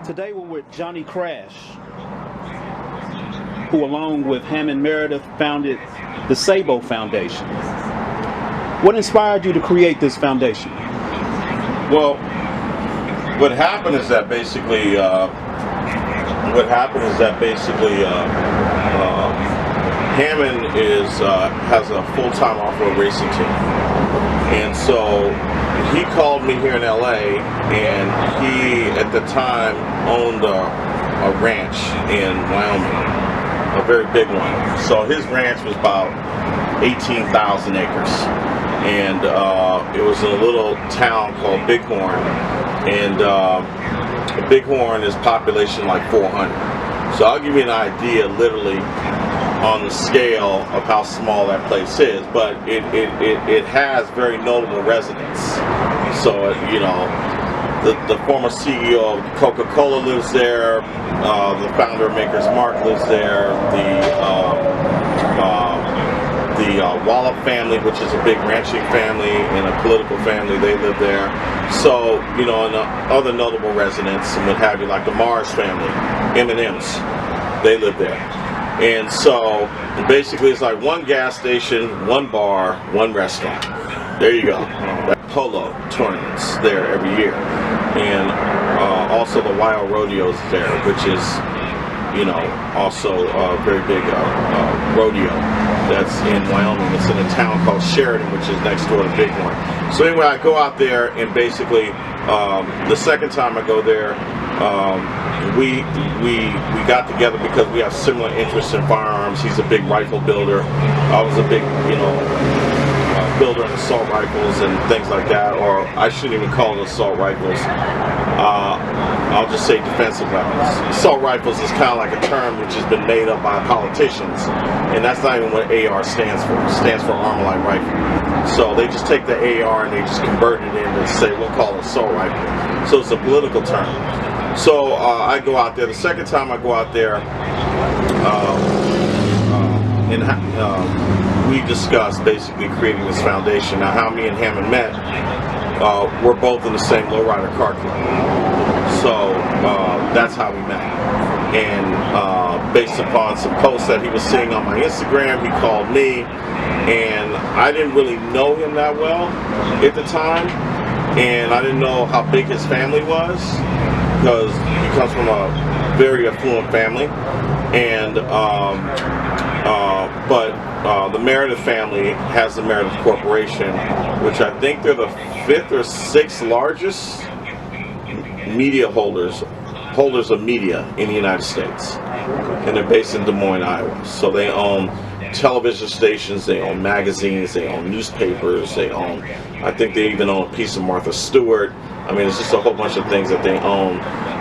Today we're with Johnny Krash, who along with Hammond Meredith founded the Sabot Foundation. What inspired you to create this foundation? Well, what happened is that basically, Hammond has a full-time off-road racing team, and so he called me here in LA, and he at the time owned a ranch in Wyoming, a very big one. So his ranch was about 18,000 acres, and it was in a little town called Bighorn, and Bighorn is population like 400. So I'll give you an idea literally on the scale of how small that place is, but it has very notable residents. So you know, the former CEO of Coca-Cola lives there, the founder of Maker's Mark lives there, the Wallop family, which is a big ranching family and a political family, they live there. So, you know, and other notable residents and what have you, like the Mars family, M&M's, they live there. And so, basically it's like one gas station, one bar, one restaurant. There you go. Polo tournaments there every year. And also the Wild Rodeos there, which is, you know, also a very big rodeo that's in Wyoming. It's in a town called Sheridan, which is next door to Bighorn. So anyway, I go out there, and basically the second time I go there, we got together because we have similar interests in firearms. He's a big rifle builder. I was a big, you know, builder of assault rifles and things like that, or I shouldn't even call it assault rifles. I'll just say defensive weapons. Assault rifles is kind of like a term which has been made up by politicians, and that's not even what AR stands for. It stands for Armalite Rifle. So they just take the AR and they just convert it in and say we'll call it assault rifle. So it's a political term. So I go out there. The second time I go out there, we discussed basically creating this foundation. Now, how me and Hammond met, we're both in the same lowrider car club. So that's how we met. And based upon some posts that he was seeing on my Instagram, he called me, and I didn't really know him that well at the time, and I didn't know how big his family was, because he comes from a very affluent family, and the Meredith family has the Meredith Corporation, which I think they're the 5th or 6th largest media holders of media in the United States, and they're based in Des Moines, Iowa. So they own television stations, they own magazines, they own newspapers, they own, I think they even own a piece of Martha Stewart. I mean, it's just a whole bunch of things that they own,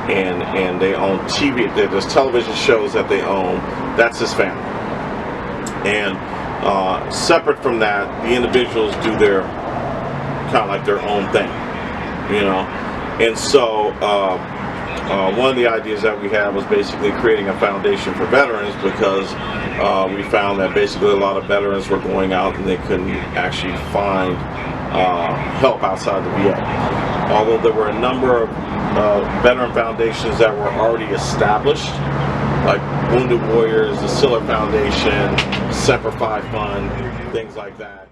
and they own TV. There's television shows that they own. That's his family. And separate from that, the individuals do their kind of like their own thing, you know. And so one of the ideas that we had was basically creating a foundation for veterans, because we found that basically a lot of veterans were going out and they couldn't actually find help outside the VA. Although there were a number of veteran foundations that were already established, like Wounded Warriors, the Siller Foundation, Semper Fi Fund, things like that.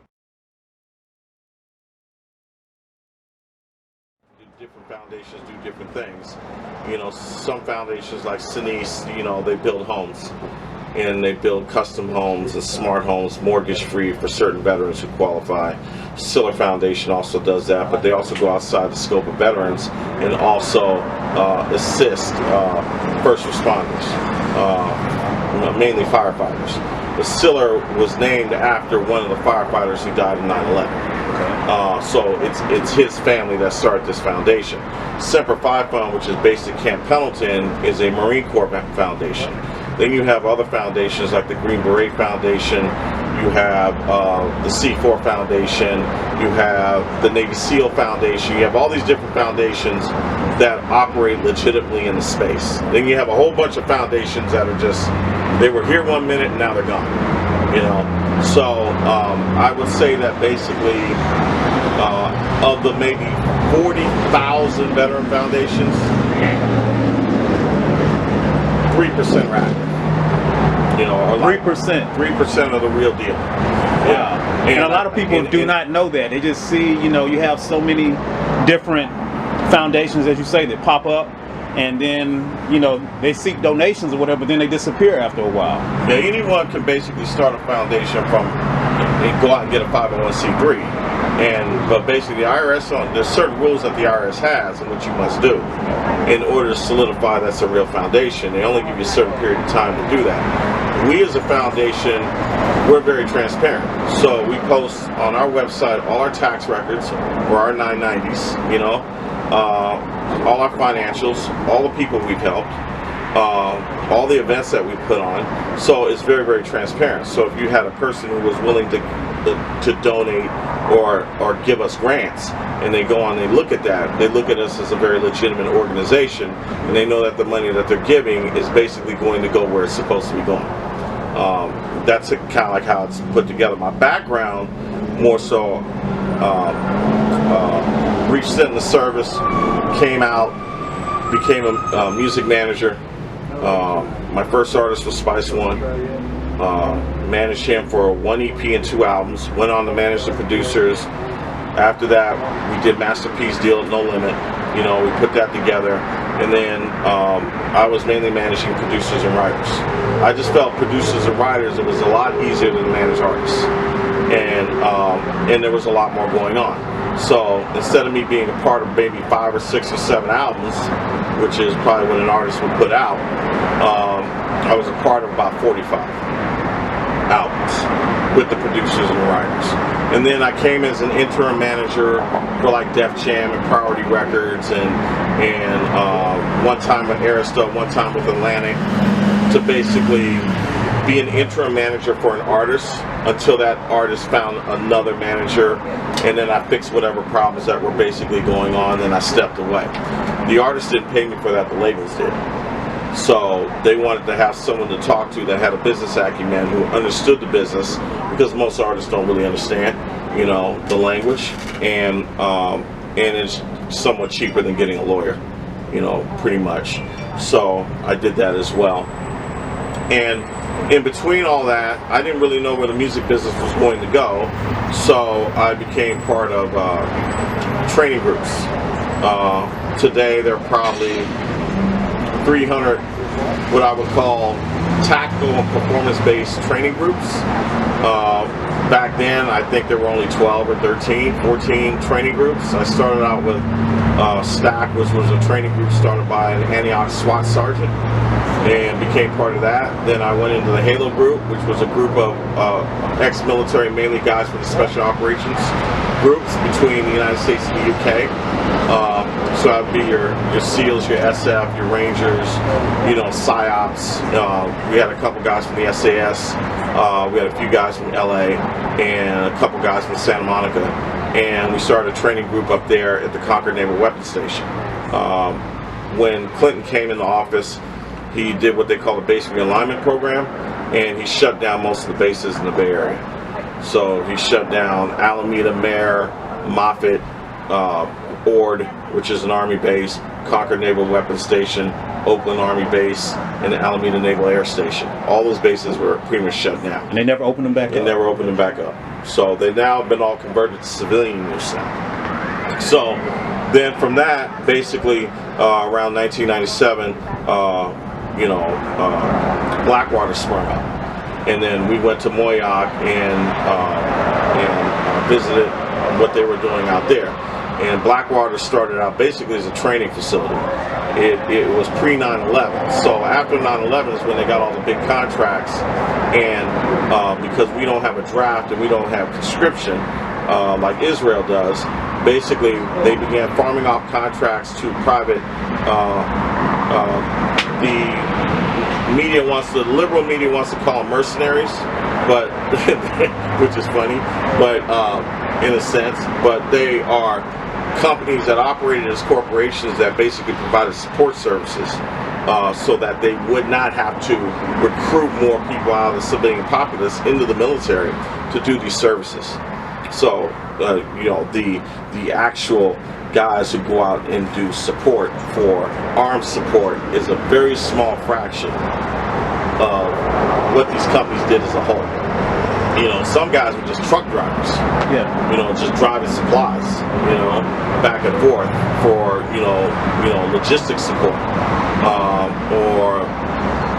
Different foundations do different things. You know, some foundations like Sinise, you know, they build homes, and they build custom homes and smart homes, mortgage-free for certain veterans who qualify. Siller Foundation also does that, but they also go outside the scope of veterans and also assist first responders, mainly firefighters. The Siller was named after one of the firefighters who died in 9/11. So it's his family that started this foundation. Semper Fi Fund, which is based at Camp Pendleton, is a Marine Corps foundation. Then you have other foundations like the Green Beret Foundation, you have the C4 Foundation, you have the Navy SEAL Foundation, you have all these different foundations that operate legitimately in the space. Then you have a whole bunch of foundations that are just, they were here one minute and now they're gone, you know. So I would say that basically of the maybe 40,000 veteran foundations, 3% rap. You know, or like 3%. 3% of the real deal. Yeah. And a lot of people do not know that. They just see, you know, you have so many different foundations, as you say, that pop up, and then, you know, they seek donations or whatever, but then they disappear after a while. Yeah, anyone can basically start a foundation from, and go out and get a 501c3. But basically the IRS, there's certain rules that the IRS has and what you must do in order to solidify that's a real foundation. They only give you a certain period of time to do that. We as a foundation, we're very transparent. So we post on our website all our tax records or our 990s, you know, all our financials, all the people we've helped, all the events that we put on. So it's very, very transparent. So if you had a person who was willing to donate or give us grants, and they go on and they look at that, they look at us as a very legitimate organization, and they know that the money that they're giving is basically going to go where it's supposed to be going. That's kind of like how it's put together. My background, more so, reached in the service, came out, became a music manager. My first artist was Spice One. Managed him for 1 EP and 2 albums. Went on to manage the producers. After that, we did Masterpiece deal, No Limit. You know, we put that together. And then I was mainly managing producers and writers. I just felt producers and writers, it was a lot easier than manage artists. And there was a lot more going on. So instead of me being a part of maybe 5 or 6 or 7 albums, which is probably what an artist would put out, I was a part of about 45 albums with the producers and the writers. And then I came as an interim manager for like Def Jam and Priority Records, and one time with Arista, one time with Atlantic, to basically be an interim manager for an artist until that artist found another manager, and then I fixed whatever problems that were basically going on, and I stepped away. The artist didn't pay me for that, the labels did. So they wanted to have someone to talk to that had a business acumen, who understood the business, because most artists don't really understand, you know, the language, and it's somewhat cheaper than getting a lawyer, you know, pretty much. So I did that as well. And in between all that, I didn't really know where the music business was going to go, so I became part of training groups. Today there are probably 300 what I would call tactical and performance-based training groups. Back then, I think there were only 12 or 13, 14 training groups. I started out with STAC, which was a training group started by an Antioch SWAT sergeant, and became part of that. Then I went into the Halo group, which was a group of ex-military, mainly guys from the special operations groups between the United States and the UK. So that'd be your SEALs, your SF, your Rangers, you know, PSYOPs. We had a couple guys from the SAS. We had a few guys from LA and a couple guys from Santa Monica. And we started a training group up there at the Concord Naval Weapons Station. When Clinton came into office, he did what they call the base realignment program, and he shut down most of the bases in the Bay Area. So he shut down Alameda, Mare, Moffett, Ord, which is an Army base, Concord Naval Weapons Station, Oakland Army Base, and the Alameda Naval Air Station. All those bases were pretty much shut down. And they never opened them back up? They never opened them back up. So they've now been all converted to civilian use now. So then from that, basically around 1997, Blackwater sprung up. And then we went to Moyock and visited what they were doing out there. And Blackwater started out basically as a training facility. It was pre 9/11. So after 9/11 is when they got all the big contracts, and because we don't have a draft and we don't have conscription like Israel does, basically they began farming off contracts to private. The liberal media wants to call them mercenaries, but which is funny, but in a sense, but they are companies that operated as corporations that basically provided support services, so that they would not have to recruit more people out of the civilian populace into the military to do these services. So the actual guys who go out and do support for armed support is a very small fraction of what these companies did as a whole. You know, some guys were just truck drivers. Yeah. You know, just driving supplies, you know, back and forth for, you know, logistics support, or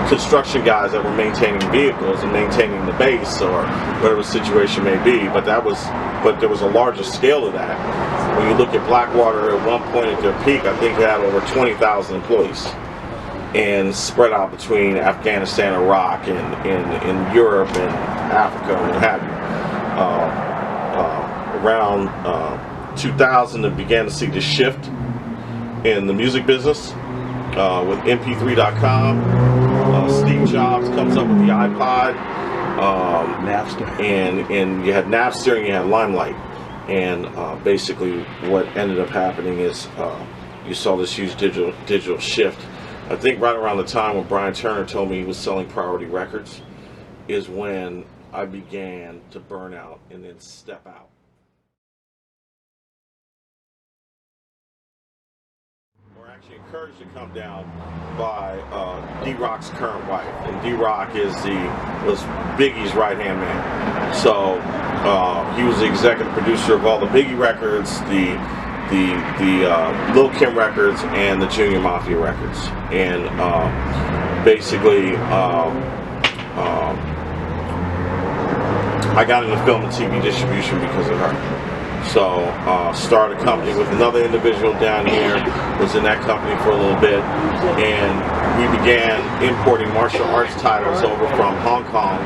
construction guys that were maintaining vehicles and maintaining the base or whatever the situation may be. But there was a larger scale of that. When you look at Blackwater, at one point at their peak, I think it had over 20,000 employees, and spread out between Afghanistan, Iraq, and in Europe and Africa and what have you. Around 2000, it began to see the shift in the music business with MP3.com. Steve Jobs comes up with the iPod, Napster, and you had Napster and you had Limelight, and basically what ended up happening is you saw this huge digital shift. I think right around the time when Brian Turner told me he was selling Priority Records is when I began to burn out and then step out. We're actually encouraged to come down by D-Rock's current wife, and D-Rock was Biggie's right-hand man. So he was the executive producer of all the Biggie records, the Lil Kim records, and the Junior Mafia records, and basically I got into film and TV distribution because of her. So started a company with another individual down here, was in that company for a little bit, and we began importing martial arts titles over from Hong Kong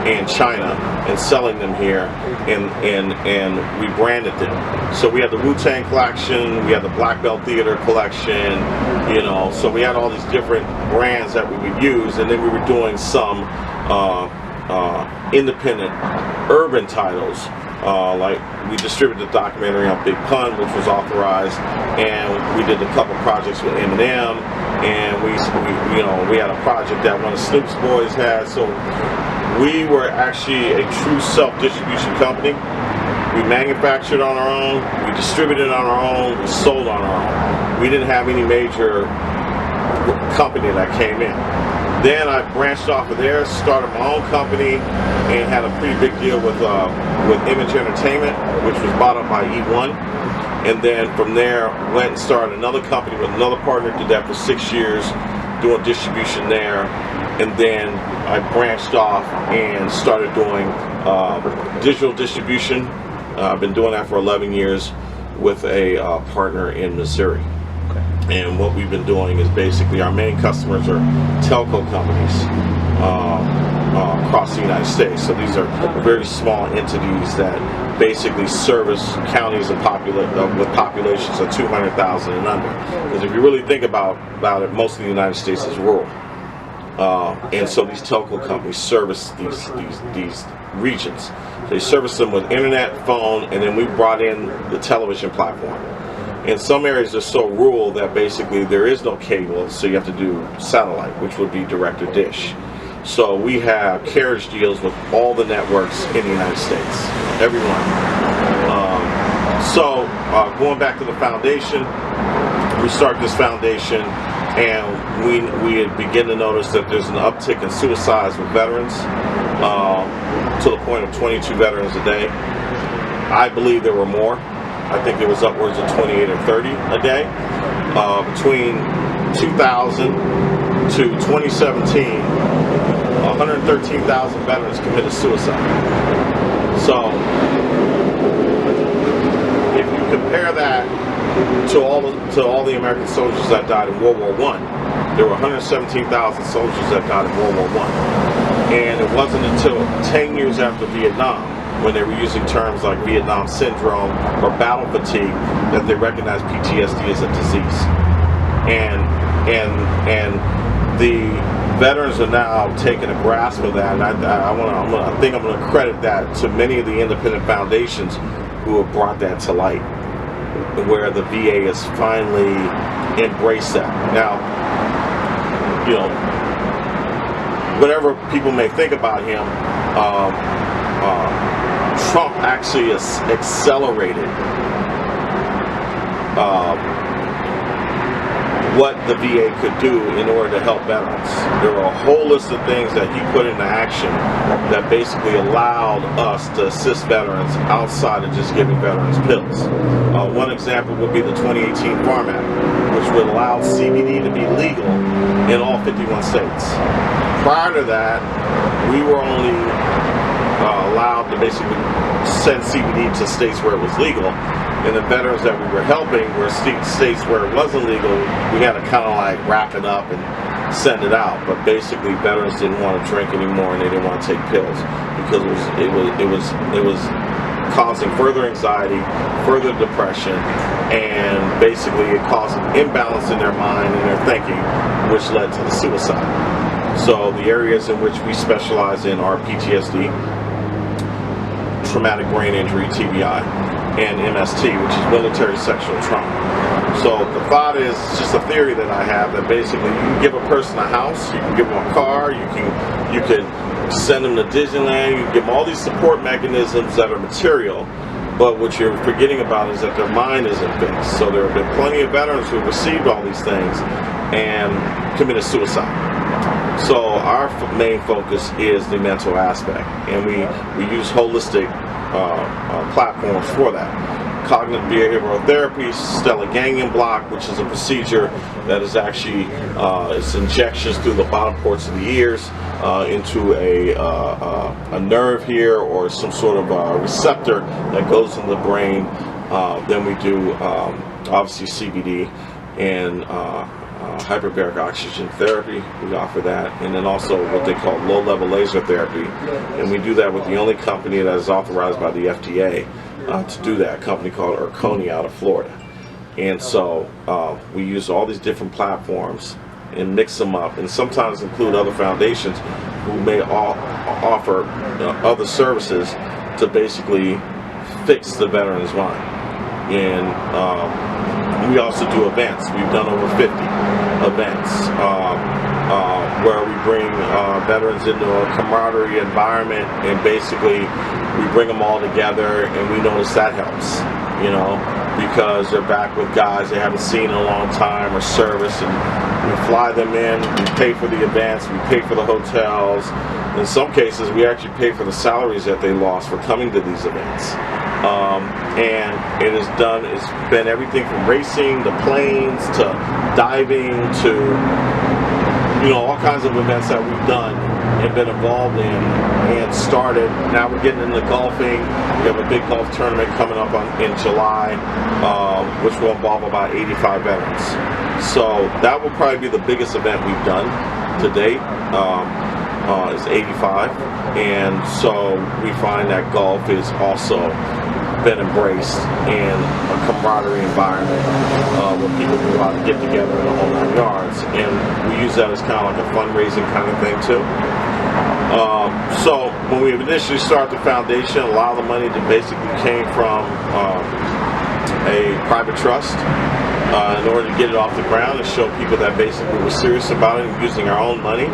and China and selling them here, and we branded them. So we had the Wu-Tang collection, we had the Black Belt Theater collection, you know, so we had all these different brands that we would use, and then we were doing some independent urban titles. Like we distributed the documentary on Big Pun, which was authorized, and we did a couple projects with Eminem, and we had a project that one of Snoop's boys had. So we were actually a true self-distribution company. We manufactured on our own, we distributed on our own, we sold on our own. We didn't have any major company that came in. Then I branched off of there, started my own company, and had a pretty big deal with Image Entertainment, which was bought up by E1. And then from there, went and started another company with another partner, did that for 6 years, doing distribution there. And then I branched off and started doing digital distribution. I've been doing that for 11 years with a partner in Missouri. And what we've been doing is basically our main customers are telco companies across the United States. So these are very small entities that basically service counties and with populations of 200,000 and under. Because if you really think about it, most of the United States is rural. And so these telco companies service these regions. They service them with internet, phone, and then we brought in the television platform. In some areas, they're so rural that basically there is no cable, so you have to do satellite, which would be direct to dish. So we have carriage deals with all the networks in the United States, everyone. Going back to the foundation, we started this foundation, and we had begun to notice that there's an uptick in suicides with veterans, to the point of 22 veterans a day. I believe there were more. I think it was upwards of 28 or 30 a day. Between 2000 to 2017, 113,000 veterans committed suicide. So, if you compare that to all the American soldiers that died in World War I, there were 117,000 soldiers that died in World War I. And it wasn't until 10 years after Vietnam, when they were using terms like Vietnam syndrome or battle fatigue, that they recognized PTSD as a disease. And the veterans are now taking a grasp of that, and I think I'm going to credit that to many of the independent foundations who have brought that to light, where the VA has finally embraced that. Now, you know, whatever people may think about him, Trump actually accelerated what the VA could do in order to help veterans. There were a whole list of things that he put into action that basically allowed us to assist veterans outside of just giving veterans pills. One example would be the 2018 Farm Act, which would allow CBD to be legal in all 51 states. Prior to that, we were only allowed to basically send CBD to states where it was legal, and the veterans that we were helping were states where it wasn't legal. We had to kind of like wrap it up and send it out. But basically, veterans didn't want to drink anymore, and they didn't want to take pills because it was causing further anxiety, further depression, and basically it caused an imbalance in their mind and their thinking, which led to the suicide. So the areas in which we specialize in are PTSD, traumatic brain injury, TBI, and MST, which is military sexual trauma. So the thought is, it's just a theory that I have, that basically you can give a person a house, you can give them a car, you can send them to Disneyland, you can give them all these support mechanisms that are material, but what you're forgetting about is that their mind isn't fixed. So there have been plenty of veterans who have received all these things and committed suicide. So our main focus is the mental aspect, and we use holistic platforms for that. Cognitive behavioral therapy, stellar ganglion block, which is a procedure that is actually it's injections through the bottom ports of the ears into a nerve here, or some sort of receptor that goes in the brain. Then we do obviously CBD and hyperbaric oxygen therapy. We offer that, and then also what they call low-level laser therapy, and we do that with the only company that is authorized by the FDA to do that, a company called Urconi out of Florida. And so we use all these different platforms and mix them up, and sometimes include other foundations who may offer other services to basically fix the veteran's mind. And we also do events. We've done over 50 events where we bring veterans into a camaraderie environment, and basically we bring them all together, and we notice that helps, you know, because they're back with guys they haven't seen in a long time, or service, and we fly them in, we pay for the events, we pay for the hotels. In some cases, we actually pay for the salaries that they lost for coming to these events. And it's been everything from racing to planes to diving to, you know, all kinds of events that we've done and been involved in and started. Now we're getting into golfing. We have a big golf tournament coming up in July, which will involve about 85 veterans. So that will probably be the biggest event we've done to date. Is 85, and so we find that golf is also been embraced in a camaraderie environment where people can go out and get together in the whole 9 yards, and we use that as kind of like a fundraising kind of thing too. So when we initially started the foundation, a lot of the money that basically came from a private trust in order to get it off the ground and show people that basically we're serious about it and using our own money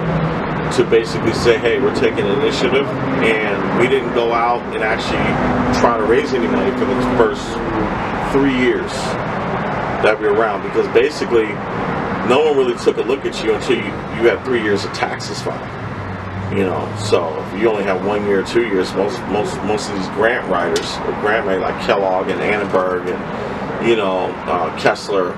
to basically say, hey, we're taking an initiative, and we didn't go out and actually try to raise any money for the first 3 years that we were around, because basically no one really took a look at you until you had 3 years of taxes filed. You know, so if you only have 1 year, 2 years, most of these grant writers, or grant writers like Kellogg and Annenberg and, you know, Kessler,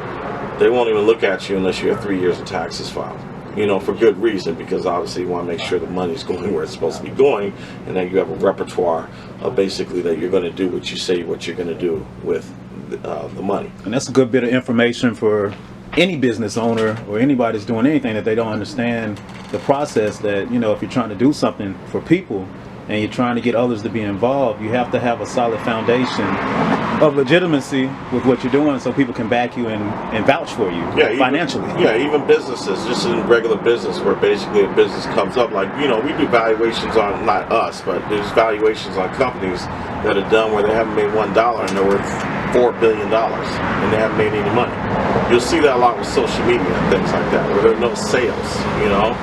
they won't even look at you unless you have 3 years of taxes filed. You know, for good reason, because obviously you want to make sure the money's going where it's supposed to be going, and that you have a repertoire of basically that you're going to do what you say what you're going to do with the money. And that's a good bit of information for any business owner or anybody that's doing anything, that they don't understand the process, that, you know, if you're trying to do something for people and you're trying to get others to be involved, you have to have a solid foundation of legitimacy with what you're doing, so people can back you and vouch for you financially. Even businesses, just in regular business, where basically a business comes up, like, you know, we do valuations on, not us, but there's valuations on companies that are done where they haven't made $1 and they're worth $4 billion and they haven't made any money. You'll see that a lot with social media and things like that, where there are no sales, you know.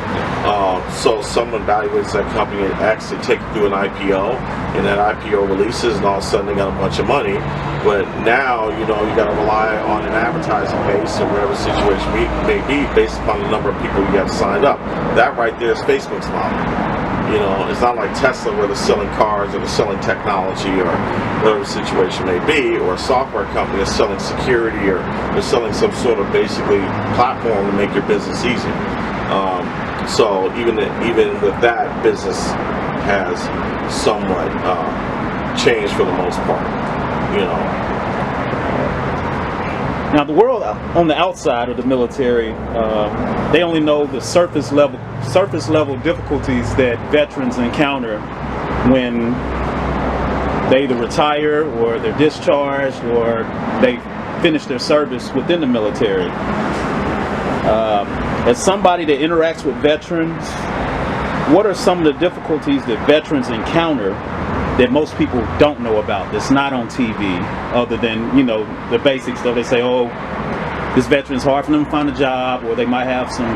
So someone evaluates that company X, they take it through an IPO, and that IPO releases, and all of a sudden they got a bunch of money. But now, you know, you got to rely on an advertising base or whatever the situation may be based upon the number of people you have signed up. That right there is Facebook's model. You know, it's not like Tesla where they're selling cars or they're selling technology or whatever the situation may be, or a software company is selling security or they're selling some sort of basically platform to make your business easier. So even with that, business has somewhat changed for the most part. You know. Now, the world on the outside of the military, they only know the surface level difficulties that veterans encounter when they either retire or they're discharged or they finish their service within the military. As somebody that interacts with veterans, what are some of the difficulties that veterans encounter that most people don't know about, that's not on TV, other than, you know, the basic stuff? They say, oh, this veteran's hard for them to find a job, or they might have some,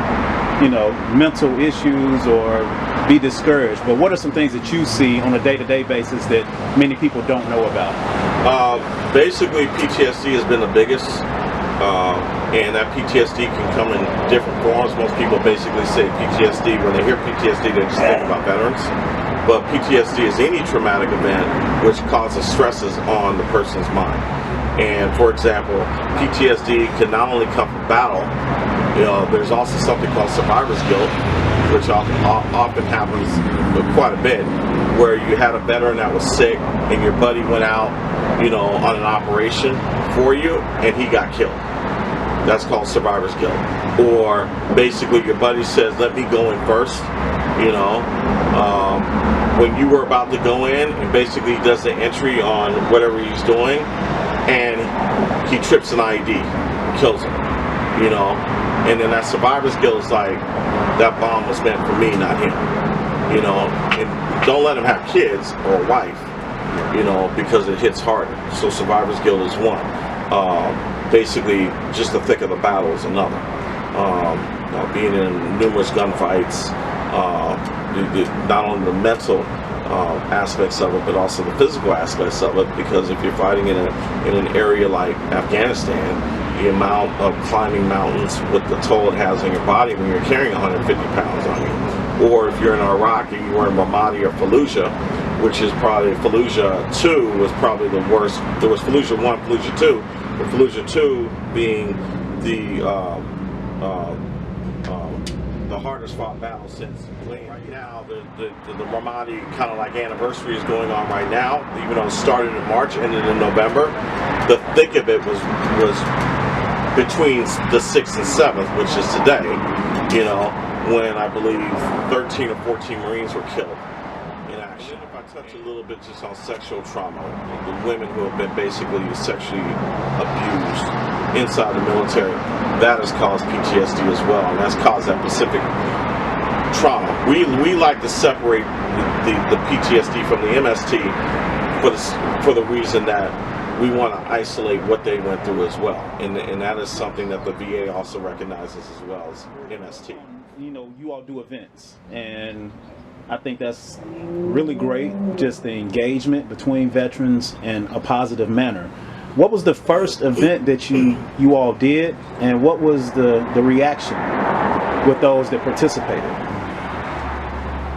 you know, mental issues or be discouraged. But what are some things that you see on a day-to-day basis that many people don't know about? Basically, PTSD has been the biggest, and that PTSD can come in different forms. Most people basically say PTSD, when they hear PTSD, they just think about veterans. But PTSD is any traumatic event which causes stresses on the person's mind. And for example, PTSD can not only come from battle, you know, there's also something called survivor's guilt, which often happens quite a bit, where you had a veteran that was sick and your buddy went out, you know, on an operation for you and he got killed. That's called survivor's guilt. Or basically your buddy says, let me go in first, you know, when you were about to go in, and basically he does the entry on whatever he's doing, and he trips an ID, kills him, you know, and then that survivor's guilt is like, that bomb was meant for me, not him, you know. And don't let him have kids or a wife, you know, because it hits harder. So survivor's guilt is one. Basically, just the thick of the battle is another. Being in numerous gunfights, not only the mental aspects of it, but also the physical aspects of it, because if you're fighting in an area like Afghanistan, the amount of climbing mountains with the toll it has on your body when you're carrying 150 pounds on you. Or if you're in Iraq and you were in Ramadi or Fallujah, which is probably Fallujah 2 was probably the worst. There was Fallujah 1, Fallujah 2, but Fallujah 2 being the hardest fought battle since. Right now, the Ramadi kind of like anniversary is going on right now, even though it started in March, ended in November. The thick of it was between the 6th and 7th, which is today, you know, when I believe 13 or 14 Marines were killed in action. If I touch a little bit just on sexual trauma, the women who have been basically sexually abused inside the military, that has caused PTSD as well, and that's caused that specific trauma. We like to separate the PTSD from the MST for the reason that we want to isolate what they went through as well, and that is something that the VA also recognizes as well as MST. You know, you all do events, and I think that's really great, just the engagement between veterans in a positive manner. What was the first event that you all did, and what was the reaction with those that participated?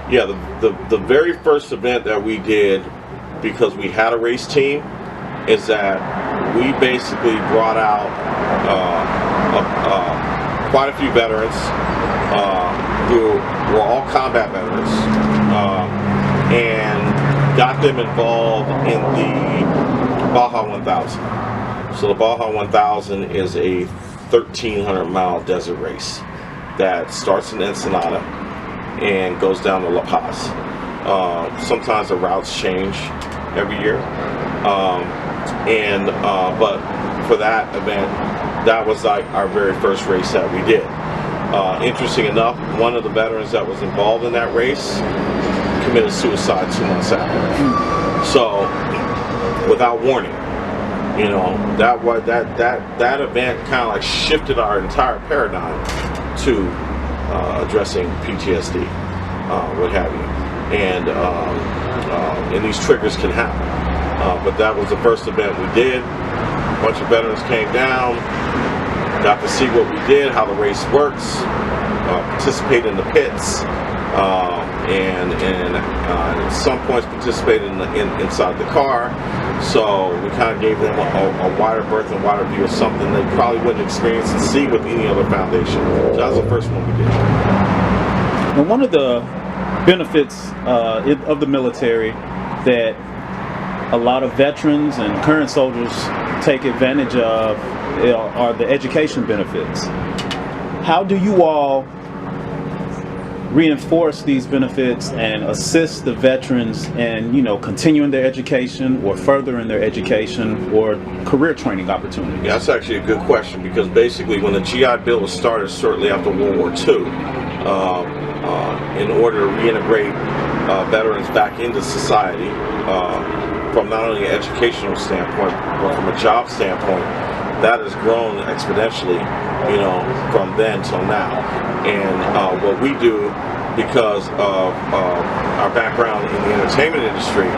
Yeah, the very first event that we did, because we had a race team, is that we basically brought out quite a few veterans who were all combat veterans, and got them involved in the Baja 1000. So the Baja 1000 is a 1,300-mile desert race that starts in Ensenada and goes down to La Paz. Sometimes the routes change every year, but for that event, that was like our very first race that we did. Interesting enough, one of the veterans that was involved in that race committed suicide 2 months after. So, without warning, You know, that event kind of like shifted our entire paradigm to addressing PTSD, what have you, and these triggers can happen. But that was the first event we did. A bunch of veterans came down, got to see what we did, how the race works, participate in the pits, and at some points participated inside the car. So we kind of gave them a wider berth and wider view of something they probably wouldn't experience and see with any other foundation. So that was the first one we did. And one of the benefits of the military that a lot of veterans and current soldiers take advantage of are the education benefits. How do you all reinforce these benefits and assist the veterans in, continuing their education or furthering their education or career training opportunities? Yeah, that's actually a good question, because basically when the GI Bill was started shortly after World War II, in order to reintegrate veterans back into society, from not only an educational standpoint, but from a job standpoint, that has grown exponentially, from then till now. And what we do, because of our background in the entertainment industry,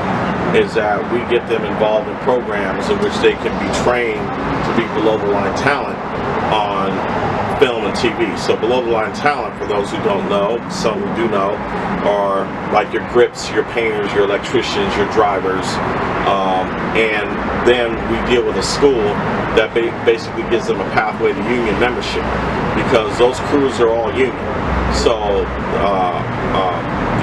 is that we get them involved in programs in which they can be trained to be below-the-line talent on film and TV. So below-the-line talent, for those who don't know, some who do know, are like your grips, your painters, your electricians, your drivers, and then we deal with a school that basically gives them a pathway to union membership, because those crews are all union. So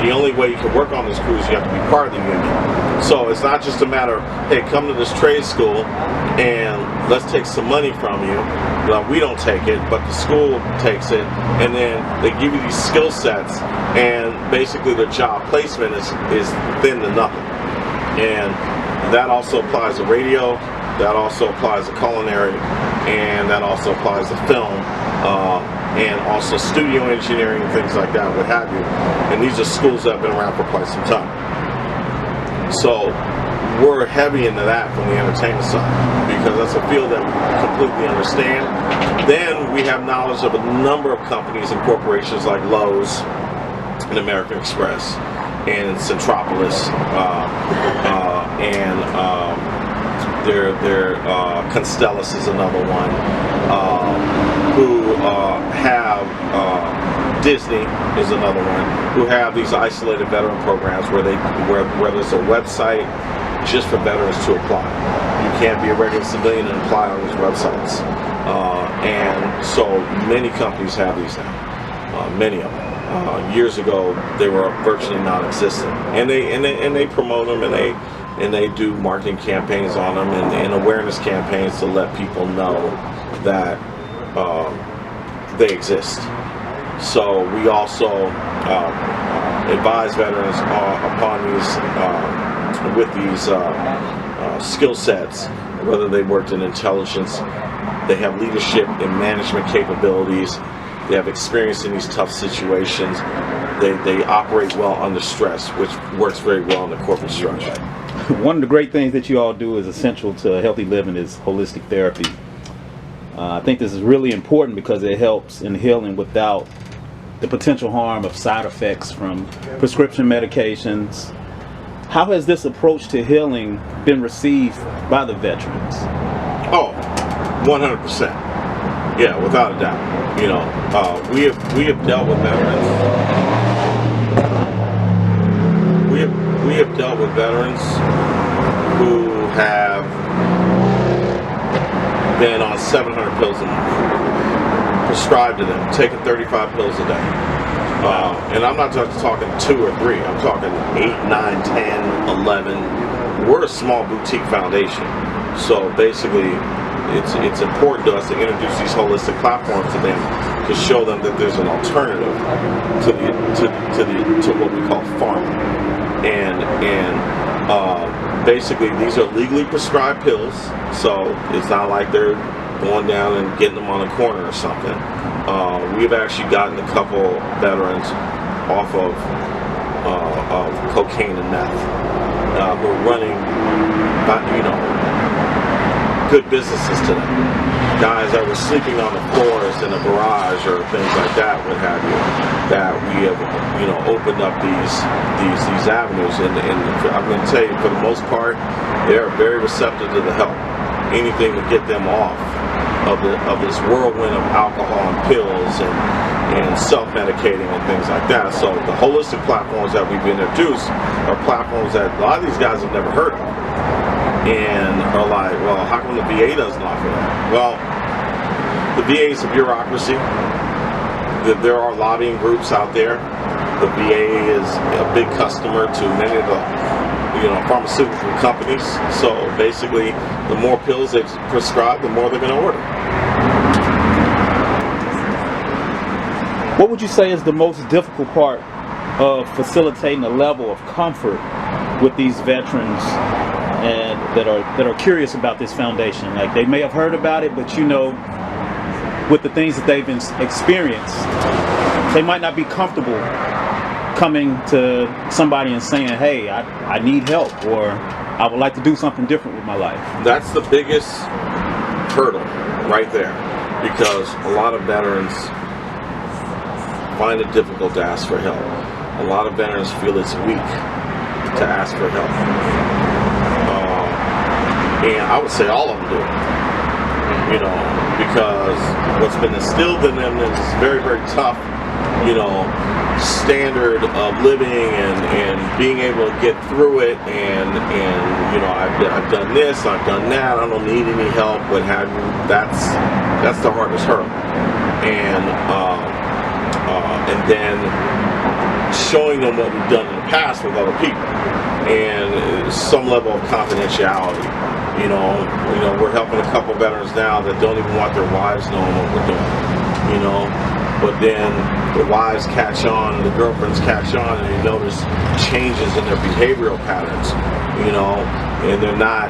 the only way you can work on this crew is you have to be part of the union. So it's not just a matter of, hey, come to this trade school and let's take some money from you. Well, we don't take it, but the school takes it, and then they give you these skill sets, and basically the job placement is thin to nothing. And that also applies to radio, that also applies to culinary, and that also applies to film, and also studio engineering, things like that, what have you. And these are schools that have been around for quite some time. So we're heavy into that from the entertainment side, because that's a field that we completely understand. Then we have knowledge of a number of companies and corporations like Lowe's and American Express and Centropolis, and Constellus is another one, who have Disney is another one, who have these isolated veteran programs where there's a website just for veterans to apply. You can't be a regular civilian and apply on these websites, and so many companies have these now, many of them. Years ago, they were virtually non-existent, and they promote them, and they do marketing campaigns on them, and awareness campaigns to let people know that they exist. So we also advise veterans upon these with these skill sets, whether they worked in intelligence, they have leadership and management capabilities, they have experience in these tough situations, they operate well under stress, which works very well in the corporate structure. One of the great things that you all do is essential to healthy living is holistic therapy. I think this is really important because it helps in healing without the potential harm of side effects from prescription medications. How has this approach to healing been received by the veterans? Oh, 100%. Yeah, without a doubt. We have dealt with veterans. We have dealt with veterans who have been on 700 pills a month, prescribed to them, taking 35 pills a day. And I'm not just talking 2 or 3, I'm talking 8, 9, 10, 11. We're a small boutique foundation. So basically, it's important to us to introduce these holistic platforms to them, to show them that there's an alternative to what we call pharma. And basically these are legally prescribed pills, so it's not like they're going down and getting them on a corner or something. We've actually gotten a couple veterans off of cocaine and meth, who are running, good businesses to them. Guys that were sleeping on the floors in a garage or things like that, what have you, that we have, you know, opened up these avenues. And I'm going to tell you, for the most part, they are very receptive to the help. Anything to get them off of this whirlwind of alcohol and pills and self-medicating and things like that. So the holistic platforms that we've introduced are platforms that a lot of these guys have never heard of. And are like, well, how come the VA doesn't offer that? Well, the VA is a bureaucracy. There are lobbying groups out there. The VA is a big customer to many of the, you know, pharmaceutical companies. So basically, the more pills they prescribe, the more they're going to order. What would you say is the most difficult part of facilitating a level of comfort with these veterans and that are curious about this foundation? Like, they may have heard about it, but you know, with the things that they've experienced, they might not be comfortable coming to somebody and saying, hey, I need help, or I would like to do something different with my life. That's the biggest hurdle right there, because a lot of veterans find it difficult to ask for help. A lot of veterans feel it's weak to ask for help. And I would say all of them do it, you know, because what's been instilled in them is very, very tough, you know, standard of living and being able to get through it, and you know, I've done this, I've done that, I don't need any help, what have you. That's the hardest hurdle. And then showing them what we've done in the past with other people, and some level of confidentiality. You know, we're helping a couple veterans now that don't even want their wives knowing what we're doing. You know, but then the wives catch on, and the girlfriends catch on, and they notice changes in their behavioral patterns. You know, and they're not,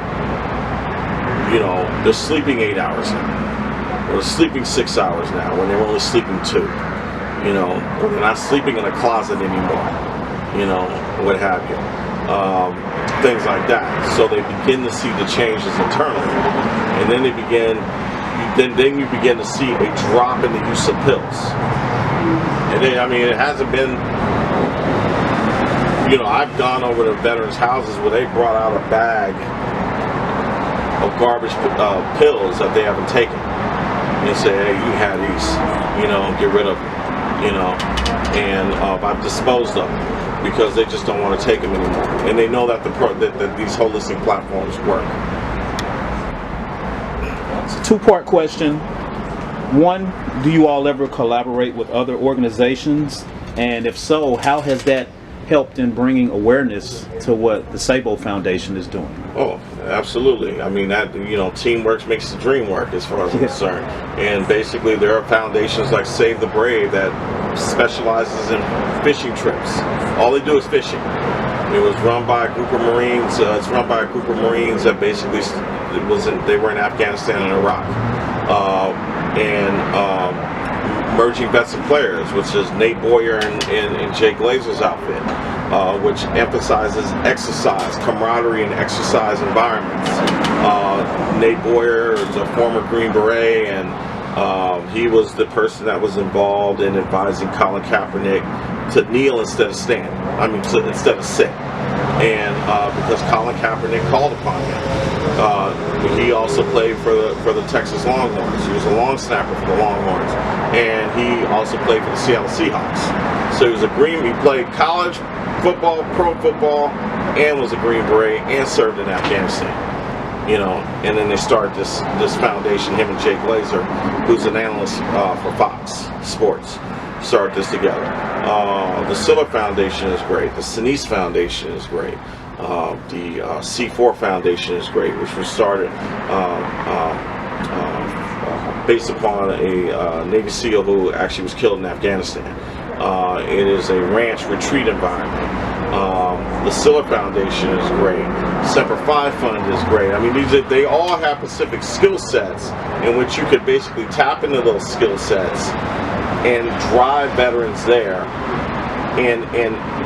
you know, they're sleeping 8 hours now, or they're sleeping 6 hours now when they're only sleeping 2. You know, or they're not sleeping in a closet anymore. You know, what have you. Things like that. So they begin to see the changes internally, and then then you begin to see a drop in the use of pills. And then, I mean, it hasn't been, you know, I've gone over to veterans' houses where they brought out a bag of garbage pills that they haven't taken, and they say, hey, you had these, you know, get rid of them, you know, and I've disposed of them, because they just don't want to take them anymore, and they know that that these holistic platforms work. It's a two-part question. One, do you all ever collaborate with other organizations? And if so, how has that helped in bringing awareness to what the Sabot Foundation is doing? Oh, absolutely. I mean, that, you know, teamwork makes the dream work, as far as I'm concerned. And basically, there are foundations like Save the Brave that specializes in fishing trips. All they do is fishing. It was run by a group of Marines. It's run by a group of Marines that basically they were in Afghanistan and Iraq. Emerging Vets and Players, which is Nate Boyer and Jay Glazer's outfit, which emphasizes exercise, camaraderie, and exercise environments. Nate Boyer is a former Green Beret, and he was the person that was involved in advising Colin Kaepernick to kneel instead of stand. I mean, instead of sit. And because Colin Kaepernick called upon him. He also played for the Texas Longhorns. He was a long snapper for the Longhorns, and he also played for the Seattle Seahawks. So he was he played college football, pro football, and was a Green Beret, and served in Afghanistan. You know, and then they started this foundation. Him and Jay Glazer, who's an analyst for Fox Sports, started this together. The Siller Foundation is great. The Sinise Foundation is great. The C4 Foundation is great, which was started based upon a Navy SEAL who actually was killed in Afghanistan. It is a ranch retreat environment. The Siller Foundation is great. Semper Fi Fund is great. I mean, they all have specific skill sets in which you could basically tap into those skill sets and drive veterans there, and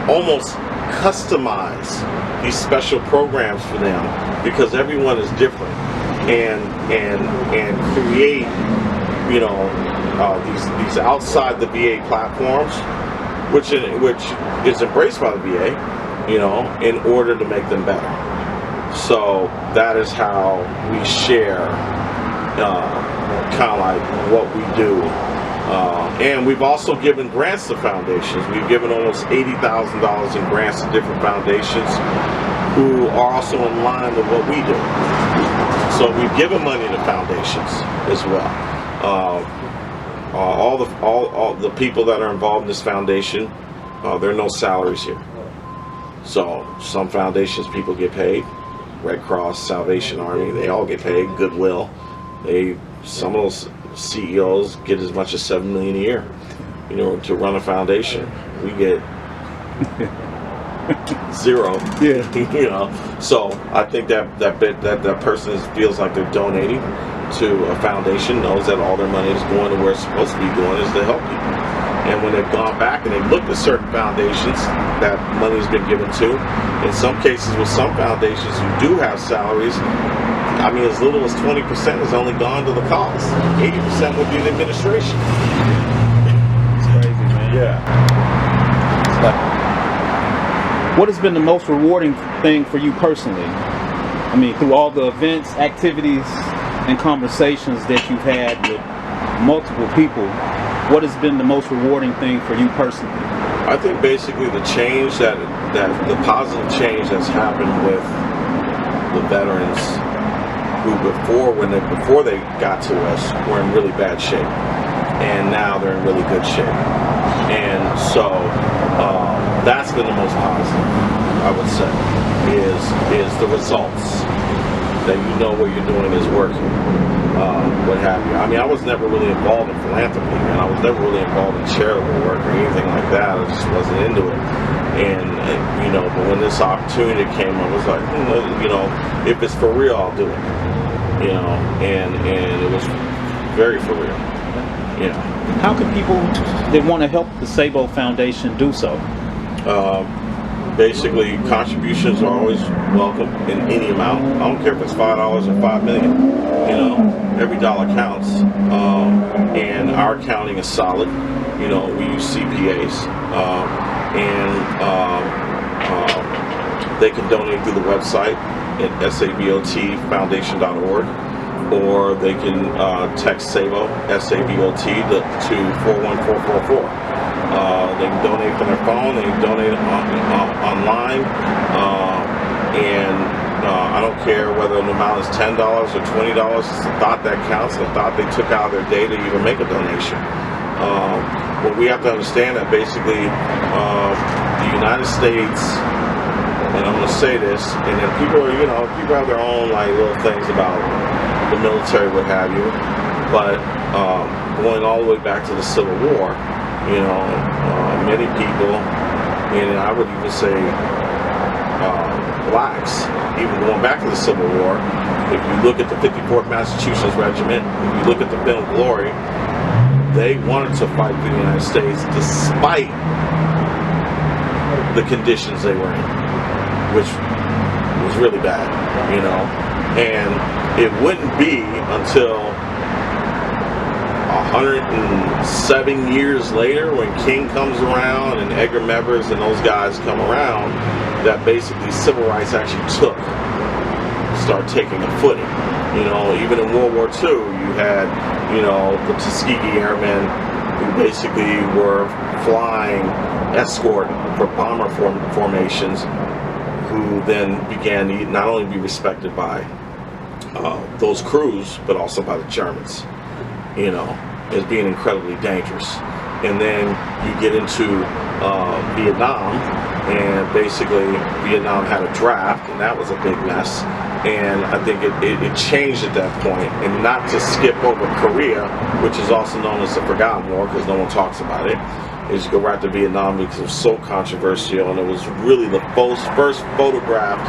almost customize these special programs for them, because everyone is different. and create, you know, these outside the VA platforms, which is embraced by the VA, you know, in order to make them better. So that is how we share kind of like what we do. And we've also given grants to foundations. We've given almost $80,000 in grants to different foundations who are also in line with what we do. So we've given money to foundations as well. All the people that are involved in this foundation, there are no salaries here. So some foundations people get paid. Red Cross, Salvation Army, they all get paid. Goodwill, some of those CEOs get as much as $7 million a year, you know, to run a foundation. We get zero. Yeah. You know, so I think that person feels like they're donating to a foundation, knows that all their money is going to where it's supposed to be going, is to help people. And when they've gone back and they've looked at certain foundations that money has been given to, in some cases with some foundations who do have salaries, I mean, as little as 20% has only gone to the cause. 80% would be the administration. It's crazy, man. Yeah. What has been the most rewarding thing for you personally? I mean, through all the events, activities, and conversations that you've had with multiple people, what has been the most rewarding thing for you personally? I think basically the change that the positive change that's happened with the veterans who before they got to us were in really bad shape, and now they're in really good shape. And so that's been the most positive, I would say, is the results, that you know what you're doing is working, what have you. I mean, I was never really involved in philanthropy, and I was never really involved in charitable work or anything like that. I just wasn't into it. And you know, but when this opportunity came, I was like, you know, if it's for real, I'll do it. You know, and it was very for real. Yeah. How can people that want to help the Sabot Foundation do so? Basically, contributions are always welcome in any amount. I don't care if it's $5 or $5 million. You know, every dollar counts. And our accounting is solid. You know, we use CPAs, they can donate through the website at sabotfoundation.org, or they can text Sabot, S-A-B-O-T, to 41444. They can donate from their phone, they can donate online, and I don't care whether the amount is $10 or $20, it's the thought that counts, the thought they took out of their day to even make a donation. But we have to understand that basically the United States, and I'm going to say this, and then people have their own like little things about the military, what have you, but going all the way back to the Civil War, you know, many people, and I would even say blacks, even going back to the Civil War, if you look at the 54th Massachusetts Regiment, if you look at the film Glory, they wanted to fight for the United States despite the conditions they were in, which was really bad, you know. And it wouldn't be until 107 years later, when King comes around and Edgar Mevers and those guys come around, that basically civil rights actually start taking a footing. You know, even in World War II, you had, you know, the Tuskegee Airmen who basically were flying escort for bomber formations, who then began to not only be respected by those crews, but also by the Germans, you know, as being incredibly dangerous. And then you get into Vietnam, and basically Vietnam had a draft, and that was a big mess. And I think it changed at that point. And not to skip over Korea, which is also known as the Forgotten War, because no one talks about it, is you go right to Vietnam because it was so controversial, and it was really the first photographed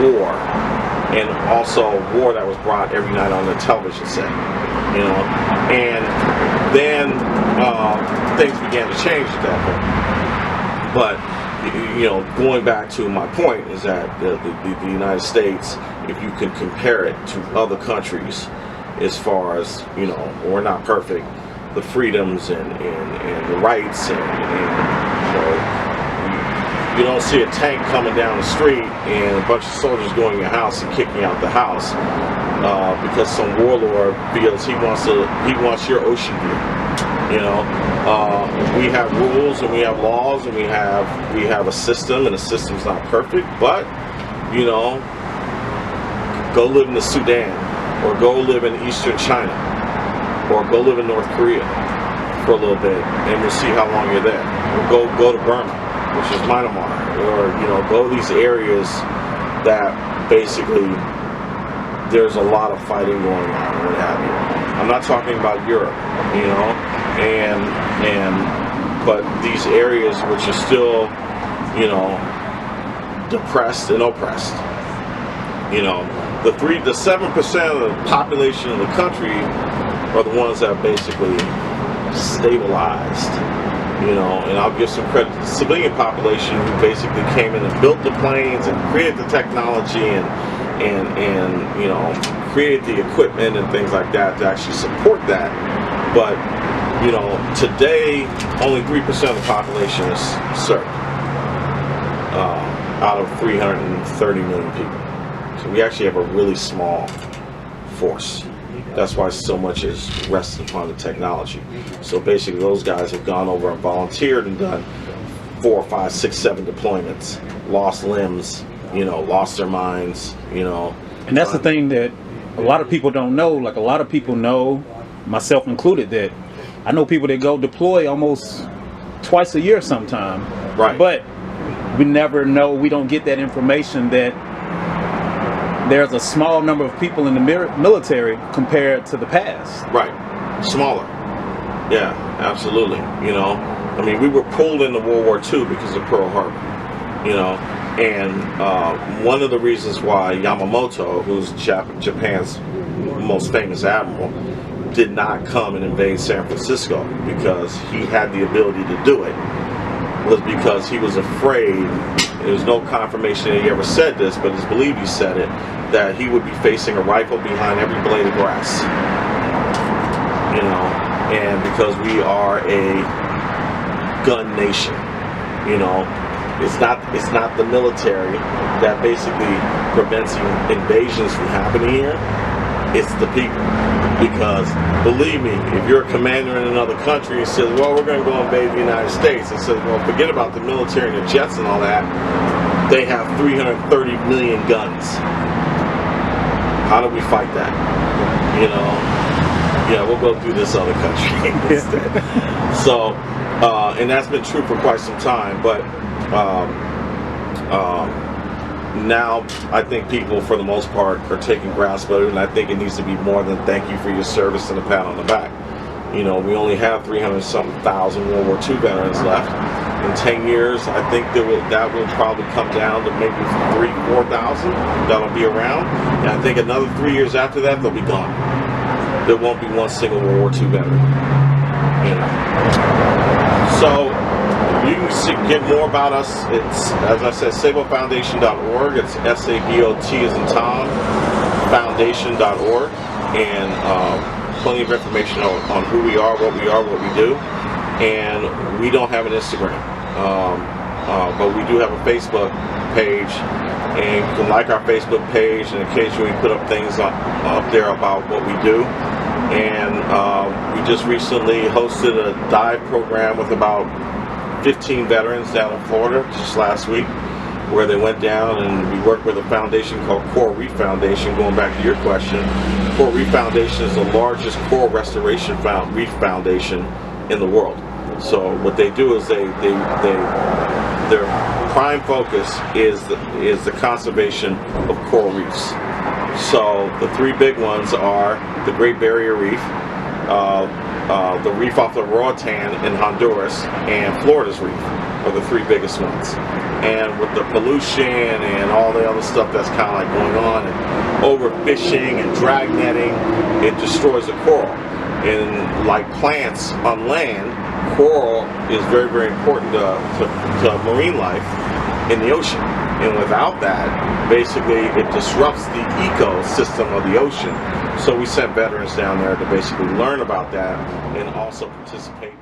war, and also a war that was brought every night on the television set, you know. And then things began to change at that point. But going back to my point is that the United States, if you can compare it to other countries, as far as, we're not perfect, the freedoms and the rights you don't see a tank coming down the street and a bunch of soldiers going in your house and kicking out the house because some warlord feels he wants your ocean view. We have rules and we have laws and we have a system, and the system's not perfect, but go live in the Sudan, or go live in eastern China, or go live in North Korea for a little bit, and we'll see how long you're there. Or go to Burma, which is Myanmar, or go to these areas that basically there's a lot of fighting going on and what have you. I'm not talking about Europe, but these areas which are still, depressed and oppressed. The 7% of the population of the country are the ones that are basically stabilized. And I'll give some credit to the civilian population who basically came in and built the planes and created the technology and created the equipment and things like that to actually support that. But today only 3% of the population is served out of 330 million people. So we actually have a really small force. That's why so much is rested upon the technology. So basically those guys have gone over and volunteered and done 4, 5, 6, 7 deployments, lost limbs, lost their minds, And that's the thing that a lot of people don't know. Like, a lot of people know, myself included, that I know people that go deploy almost twice a year sometime. Right. But we never know, we don't get that information that there's a small number of people in the military compared to the past. Right. Smaller. Yeah, absolutely. We were pulled into World War II because of Pearl Harbor, and one of the reasons why Yamamoto, who's Japan's most famous admiral, did not come and invade San Francisco because he had the ability to do it, was because he was afraid, there's no confirmation that he ever said this, but it's believed he said it, that he would be facing a rifle behind every blade of grass. And because we are a gun nation, it's not the military that basically prevents invasions from happening here. It's the people. Because believe me, if you're a commander in another country and says, well, we're going to go invade the United States, and says, well, forget about the military and the jets and all that, they have 330 million guns. How do we fight that? Yeah, we'll go through this other country instead. So, and that's been true for quite some time, but now I think people, for the most part, are taking grasp of it, and I think it needs to be more than thank you for your service and a pat on the back. We only have 300-something thousand World War II veterans left. In 10 years, I think that will probably come down to maybe 3,000-4,000 that'll be around, and I think another 3 years after that, they'll be gone. There won't be one single World War II veteran. So you can get more about us. It's, as I said, sabotfoundation.org. It's SABOT as in Tom, foundation.org, and plenty of information on who we are, what we do. And we don't have an Instagram, but we do have a Facebook page, and you can like our Facebook page, and occasionally we put up things up there about what we do. And we just recently hosted a dive program with about 15 veterans down in Florida just last week, where they went down, and we worked with a foundation called Coral Reef Foundation. Going back to your question, Coral Reef Foundation is the largest coral restoration reef foundation in the world. So what they do is their prime focus is the conservation of coral reefs. So the 3 big ones are the Great Barrier Reef, the reef off the Roatan in Honduras, and Florida's reef are the 3 biggest ones. And with the pollution and all the other stuff that's kind of like going on, and overfishing and drag netting, it destroys the coral. And like plants on land, coral is very, very important to marine life in the ocean. And without that, basically it disrupts the ecosystem of the ocean. So we sent veterans down there to basically learn about that and also participate